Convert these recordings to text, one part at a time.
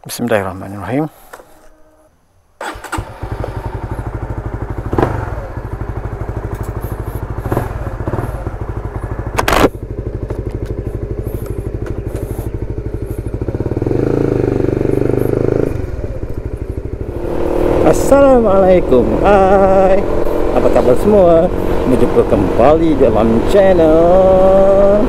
Bismillahirrahmanirrahim. Assalamualaikum. Hai, apa kabar semua? Berjumpa kembali dalam channel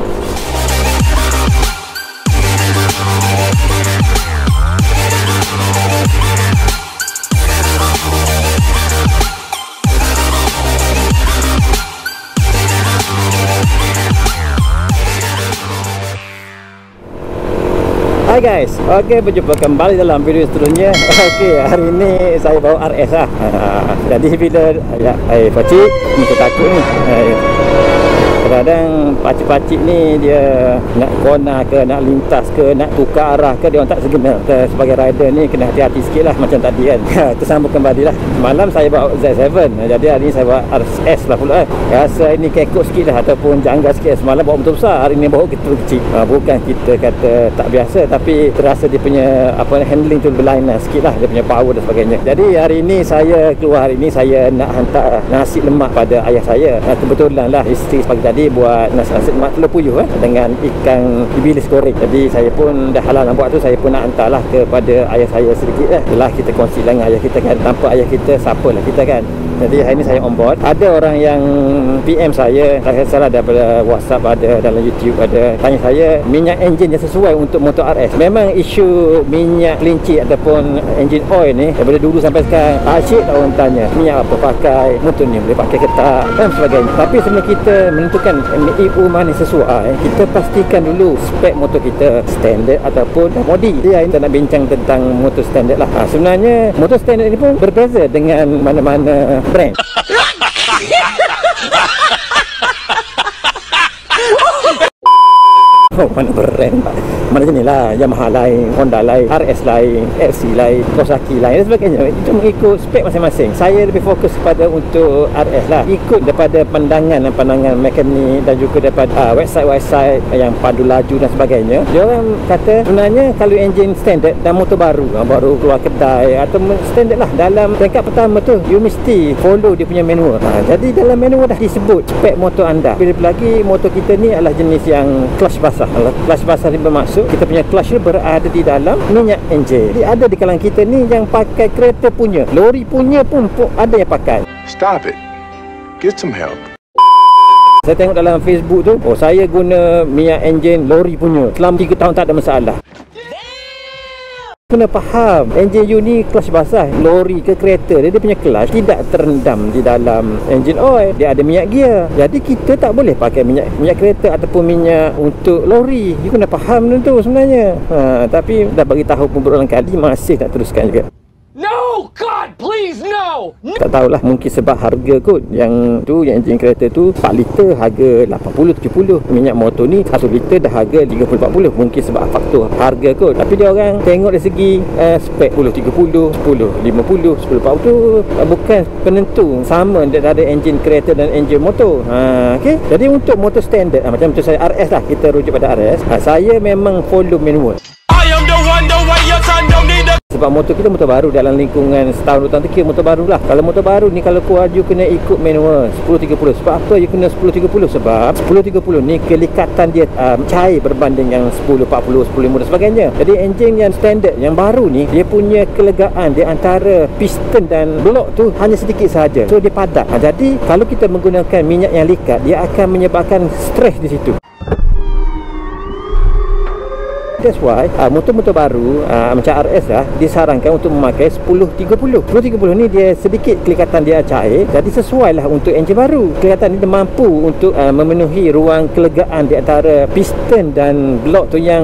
Hai guys, oke, berjumpa kembali dalam video seterusnya. Oke, hari ini saya bawa RS lah. Jadi bila ya, pakcik ikut takut ni. Kadang-kadang pakcik-pakcik ni dia nak corner ke, nak lintas ke, nak tukar arah ke, dia orang tak segena. Kita sebagai rider ni kena hati-hati sikit lah, macam tadi kan. Tersambung kembali lah. Malam saya bawa Z7, jadi hari ni saya bawa RS lah pula. Rasa ini kekok sikit lah, ataupun janggal sikit. Semalam bawa motor besar, hari ni bawa kita kecil. Bukan kita kata tak biasa, tapi terasa dia punya handling tu berlain lah sikit lah, dia punya power dan sebagainya. Jadi hari ni saya keluar, hari ni saya nak hantar nasi lemak pada ayah saya. Kebetulan lah isteri pagi tadi buat nasi lemak telur puyuh dengan ikan bilis goreng. Jadi saya pun dah halal nak buat tu, saya pun nak hantar lah kepada ayah saya sedikit lah. Itulah kita kongsi dengan ayah kita kan, tanpa ayah kita siapa lah kita kan. Jadi hari ni saya on board. Ada orang yang PM saya, tak salah daripada WhatsApp, ada dalam YouTube, ada tanya saya minyak enjin yang sesuai untuk motor RS. Memang isu minyak kelinci ataupun engine oil ni daripada dulu sampai sekarang asyik tak orang tanya minyak apa pakai, motor ni boleh pakai ke tak dan sebagainya. Tapi sebelum kita menentukan EU mana sesuai, kita pastikan dulu spek motor kita standard ataupun modi. Jadi hari ni kita nak bincang tentang motor standard lah. Sebenarnya motor standard ni pun berbeza dengan mana-mana brand. Oh, mana brand pak? Mana jenis lah, Yamaha lain, Honda lain, RS lain, LC lain, Kawasaki lain dan sebagainya. Itu mengikut spek masing-masing. Saya lebih fokus kepada untuk RS lah, ikut daripada pandangan mekanik dan juga daripada website-website yang padu laju dan sebagainya. Dia orang kata sebenarnya kalau enjin standard dan motor baru keluar kedai atau standard lah, dalam peringkat pertama tu you mesti follow dia punya manual. Jadi dalam manual dah disebut spek motor anda. Bila lagi motor kita ni adalah jenis yang clutch basah. Clutch basah ni bermaksud kita punya clutch ni berada di dalam minyak enjin. Jadi ada di kalangan kita ni yang pakai kereta punya, lori punya pun ada yang pakai. Stop it. Get some help. Saya tengok dalam Facebook tu, saya guna minyak enjin lori punya selama 3 tahun tak ada masalah. Kena faham, enjin you ni clutch basah, lori ke kereta dia punya clutch tidak terendam di dalam engine oil, dia ada minyak gear. Jadi kita tak boleh pakai minyak kereta ataupun minyak untuk lori. You kena faham tu sebenarnya. Tapi dah bagi tahu pun berulang kali, masih tak teruskan juga. No, God, please, no! Tak tahulah, mungkin sebab harga kot. Yang tu, yang enjin kereta tu 4 liter harga 80-70. Minyak motor ni 1 liter dah harga 30-40. Mungkin sebab faktor harga kot. Tapi dia orang tengok dari segi spek 10-30, 10-50, 10-40 tu bukan penentu sama antara enjin kereta dan enjin motor. Okay? Jadi untuk motor standard, macam saya RS lah, kita rujuk pada RS, saya memang follow manual. Sebab motor kita motor baru, dalam lingkungan setahun 2 tahun tu kira motor baru lah. Kalau motor baru ni kalau keluar you kena ikut manual 10-30. Sebab apa you kena 10-30? Sebab 10-30 ni kelikatan dia cair berbanding yang 10-40, 10-50 dan sebagainya. Jadi enjin yang standard, yang baru ni, dia punya kelegaan di antara piston dan blok tu hanya sedikit sahaja. So dia padat. Jadi kalau kita menggunakan minyak yang likat, dia akan menyebabkan stres di situ. That's why motor-motor baru macam RS lah disarankan untuk memakai 10-30. 10-30 ni dia sedikit kelikatan dia cair, jadi sesuai lah untuk enjin baru. Kelikatan ni dia mampu untuk memenuhi ruang kelegaan di antara piston dan blok tu yang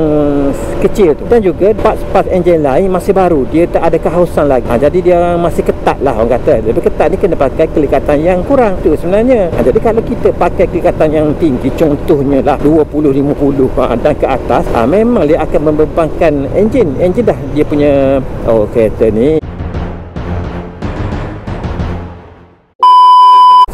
kecil tu. Dan juga parts-parts enjin lain masih baru, dia tak ada kehausan lagi. Jadi dia masih ketat lah orang kata. Lebih ketat ni kena pakai kelikatan yang kurang tu sebenarnya. Jadi kalau kita pakai kelikatan yang tinggi, contohnya lah 20-50 dan ke atas, memang dia akan membebankan enjin dah dia punya kereta ni.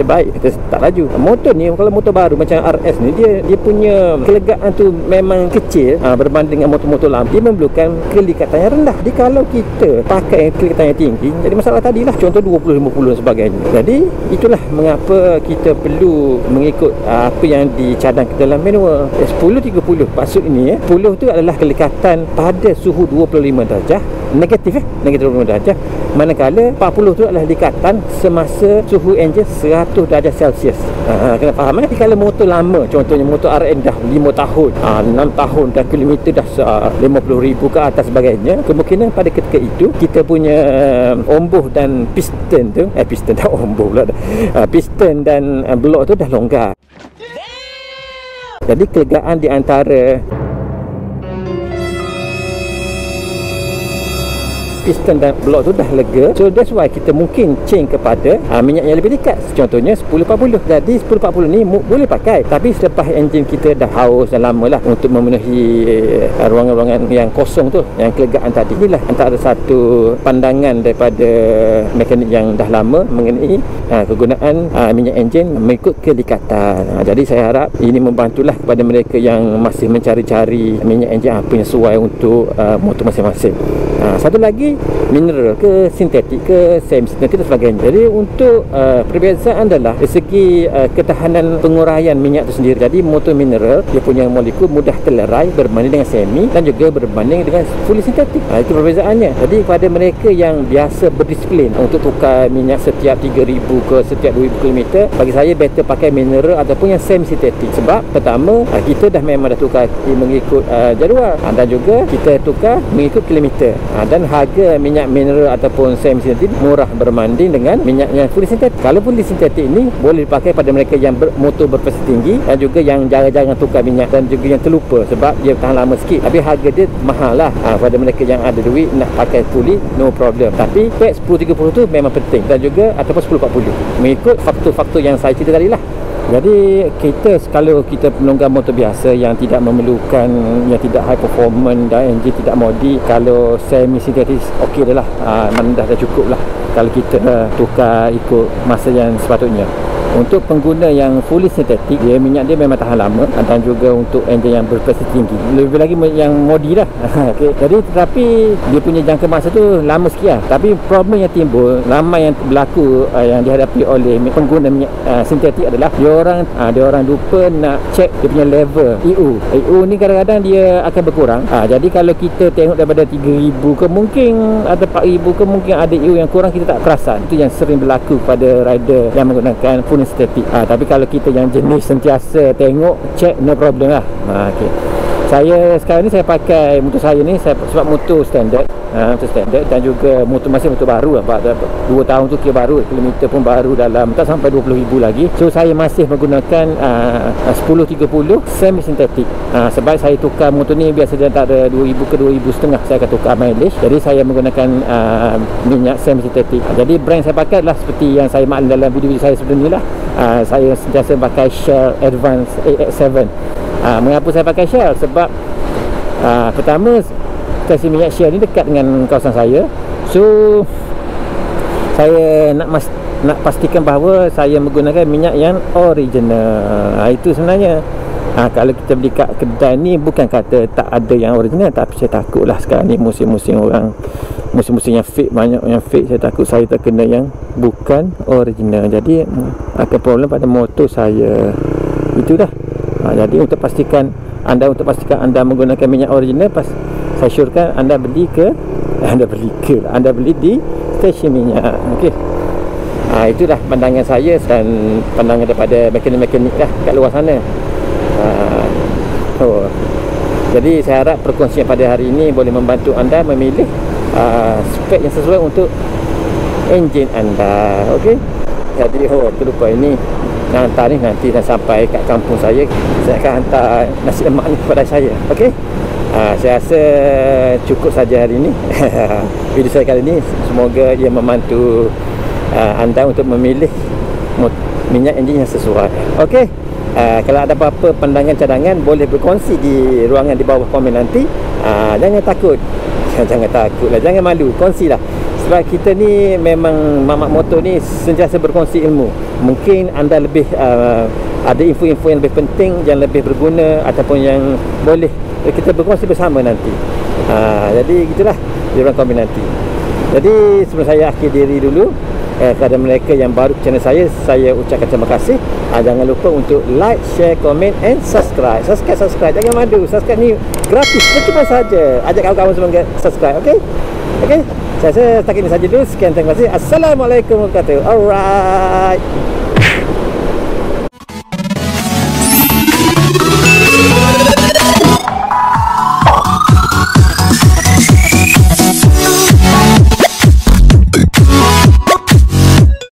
baik, kita tak laju. Motor ni kalau motor baru macam RS ni, dia punya kelegaan tu memang kecil berbanding dengan motor-motor lama. Dia memerlukan kelikatan yang rendah. Jadi kalau kita pakai kelikatan yang tinggi, jadi masalah tadilah, contoh 20, 50 dan sebagainya. Jadi itulah mengapa kita perlu mengikut apa yang dicadang ke dalam manual. 10-30 maksud ini 10 tu adalah kelikatan pada suhu 25 darjah negatif, negatif 25 darjah, manakala 40 tu adalah likatan semasa suhu enjin 100 darjah Celsius. Kena faham Jadi kalau motor lama, contohnya motor RN dah 5 tahun, 6 tahun dan kilometer dah 50,000 ke atas sebagainya, kemungkinan pada ketika itu kita punya omboh dan piston tu piston dah omboh pula piston dan blok tu dah longgar. Jadi kelegaan di antara piston dan blok tu dah lega. So that's why kita mungkin change kepada minyak yang lebih dekat. Contohnya 1040. Jadi 1040 ni boleh pakai, tapi selepas enjin kita dah haus dan lama lah untuk memenuhi ruangan-ruangan yang kosong tu, yang kelegaan tadi. Inilah antara satu pandangan daripada mekanik yang dah lama mengenai kegunaan minyak enjin mengikut kelikatan. Jadi saya harap ini membantulah kepada mereka yang masih mencari-cari minyak enjin apa yang sesuai untuk motor masing-masing. Satu lagi, mineral ke sintetik ke semi sintetik dan sebagainya. Jadi untuk perbezaan adalah dari segi ketahanan penguraian minyak itu sendiri. Jadi motor mineral dia punya molekul mudah terlerai berbanding dengan semi dan juga berbanding dengan fully sintetik. Itu perbezaannya. Jadi pada mereka yang biasa berdisiplin untuk tukar minyak setiap 3,000 ke setiap 2,000 km, bagi saya better pakai mineral ataupun yang semi sintetik. Sebab pertama, kita dah memang dah tukar mengikut jadual, dan juga kita tukar mengikut kilometer, dan harga minyak mineral ataupun semi sintetik murah berbanding dengan minyak yang fully sintetik. Kalau fully sintetik ini boleh dipakai pada mereka yang motor berprestasi tinggi dan juga yang jarang-jarang tukar minyak dan juga yang terlupa sebab dia tahan lama sikit, tapi harga dia mahal lah. Pada mereka yang ada duit nak pakai fully, no problem. Tapi PET 1030 tu memang penting, dan juga ataupun 1040 mengikut faktor-faktor yang saya cerita tadi lah. Jadi kita, kalau kita penunggang motor biasa yang tidak memerlukan, yang tidak high performance dan enjin tidak modi, kalau semi sintetik okey dah lah, dah cukup lah kalau kita tukar ikut masa yang sepatutnya. Untuk pengguna yang fully sintetik, dia minyak dia memang tahan lama, dan juga untuk enjin yang berprestasi tinggi, lebih lagi yang modi lah. Okay. Jadi tetapi dia punya jangka masa tu lama sikit lah. Tapi problem yang timbul ramai yang berlaku yang dihadapi oleh pengguna minyak sintetik adalah dia orang lupa nak check dia punya level EU ni kadang-kadang dia akan berkurang. Jadi kalau kita tengok daripada 3,000 ke mungkin ada 4,000 ke mungkin ada EU yang kurang, kita tak perasan. Itu yang sering berlaku pada rider yang menggunakan full sintetik. Tapi kalau kita yang jenis sentiasa tengok, check, no problem lah. Okay. Saya sekarang ni saya pakai motor saya ni sebab motor standard, dan juga motor masih motor baru lah, 2 tahun tu kira baru, kilometer pun baru dalam tak sampai 20,000 lagi. So saya masih menggunakan 1030 semi sintetik. Sebab saya tukar motor ni biasa dia antara 2,000 ke 2,500 saya akan tukar mileage. Jadi saya menggunakan minyak semi sintetik. Jadi brand saya pakai adalah seperti yang saya maklum dalam video saya sebelum ni lah. Saya sentiasa pakai Shell Advance AX7. Mengapa saya pakai Shell? Sebab pertama, stesen minyak Shell ni dekat dengan kawasan saya. So saya nak pastikan bahawa saya menggunakan minyak yang original. Itu sebenarnya. Kalau kita beli kat kedai ni, bukan kata tak ada yang original, tapi saya takut lah sekarang ni musim-musim yang fake, banyak yang fake. Saya takut saya terkena yang bukan original. Jadi akan problem pada motor saya. Itu dah. Jadi untuk pastikan anda menggunakan minyak original, saya syorkan anda beli di stesen minyak. Okey. Itulah pandangan saya dan pandangan daripada mekanik-mekanik lah kat luar sana. Jadi saya harap perkongsian pada hari ini boleh membantu anda memilih spek yang sesuai untuk enjin anda. Okey. Jadi terlupa ini nak hantar ni, nanti dah sampai kat kampung saya akan hantar nasi lemak ni kepada saya. Okey. Saya rasa cukup saja hari ini. Video saya kali ini, semoga ia membantu anda untuk memilih minyak enjin yang sesuai. Okey. Kalau ada apa-apa pandangan cadangan, boleh berkongsi di ruangan di bawah komen nanti. Jangan takut. Jangan takut lah, jangan malu, kongsilah. Sebab kita ni memang mamak motor ni sentiasa berkongsi ilmu. Mungkin anda lebih ada info-info yang lebih penting, yang lebih berguna, ataupun yang boleh kita berkongsi bersama nanti. Jadi gitulah diorang komen nanti. Jadi sebelum saya akhir diri dulu, kepada mereka yang baru ke channel saya ucapkan terima kasih. Jangan lupa untuk like, share, komen and subscribe. Subscribe, jangan madu. Subscribe ni gratis, cuma saja. Ajak kawan-kawan semua subscribe, okey? Okey, saya setakat ini saja dulu. Sekian, terima kasih. Assalamualaikum warahmatullahi wabarakatuh. Alright.